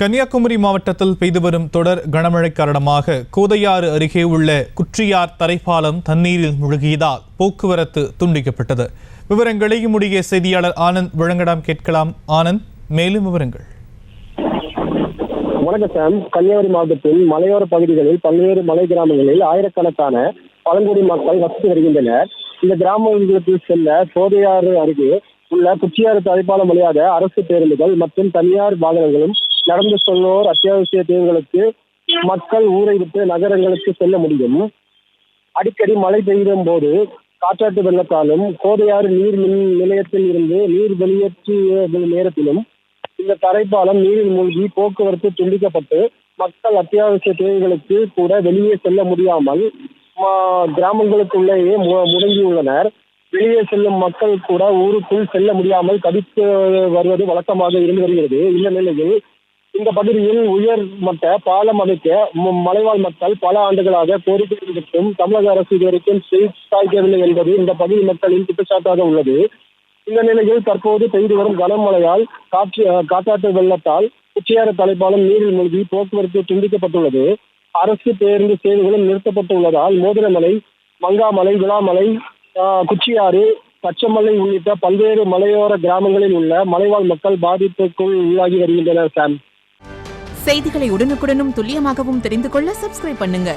கன்னியாகுமரி மாவட்டத்தில் பெய்து வரும் தொடர் கனமழை காரணமாக கோதையாறு அருகே உள்ள குற்றியார் தரைப்பாலம் தண்ணீரில் மூழ்கியதால் போக்குவரத்து துண்டிக்கப்பட்டது. விவரங்களை நம்முடைய செய்தியாளர் ஆனந்த் வழங்கலாம். கேட்கலாம் ஆனந்த், மேலும் விவரங்கள். வணக்கம் சாம். கன்னியாகுமரி மாவட்டத்தில் மலையோர பகுதிகளில் பல்வேறு மலை கிராமங்களில் ஆயிரக்கணக்கான பழங்குடி மக்கள் வசித்து வருகின்றனர். இந்த கிராமங்களுக்கு செல்ல கோதையாறு அருகே உள்ள குற்றியாறு தரைப்பாலம் வழியாக அரசு பேருந்துகள் மற்றும் தனியார் வாகனங்களும் நடந்து செல்வோர் அத்தியாவசிய தேவைகளுக்கு மக்கள் ஊரை விட்டு நகரங்களுக்கு செல்ல முடியும். அடிக்கடி மழை பெய்யும் போது காற்றாற்று வெள்ளத்தாலும் கோதையாறு நீர் மின் நிலையத்தில் இருந்து நீர் வெளியேற்றிய நேரத்திலும் இந்த தரைப்பாலம் நீரில் மூழ்கி போக்குவரத்து துண்டிக்கப்பட்டு மக்கள் அத்தியாவசிய தேவைகளுக்கு கூட வெளியே செல்ல முடியாமல் கிராமங்களுக்குள்ளேயே முடங்கியுள்ளனர். வெளியே செல்லும் மக்கள் கூட ஊருக்குள் செல்ல முடியாமல் தவித்து வருவது வழக்கமாக இருந்து வருகிறது. இந்த நிலையில் இந்த பகுதியில் உயர் மட்ட பாலம் அமைக்க மலைவாழ் மக்கள் பல ஆண்டுகளாக கோரிக்கை விடுத்தும் தமிழக அரசு இதுவரைக்கும் சாய்க்கவில்லை என்பது இந்த பகுதி மக்களின் குற்றச்சாட்டாக உள்ளது. இந்த நிலையில் தற்போது பெய்து வரும் கனமழையால் காற்றாற்று வெள்ளத்தால் குற்றியாறு தரைப்பாலம் நீரில் மூழ்கி போக்குவரத்து துண்டிக்கப்பட்டுள்ளது. அரசு பேருந்து சேவைகளும் நிறுத்தப்பட்டுள்ளதால் மோதிரமலை, மங்காமலை, விளாமலை, குச்சியாறு, பச்சைமலை உள்ளிட்ட பல்வேறு மலையோர கிராமங்களில் உள்ள மலைவாழ் மக்கள் பாதிப்புக்குள் உள்ளாகி வருகின்றனர். சாம், செய்திகளை உடனுக்குடனும் துல்லியமாகவும் தெரிந்து கொள்ள சப்ஸ்கிரைப் பண்ணுங்க.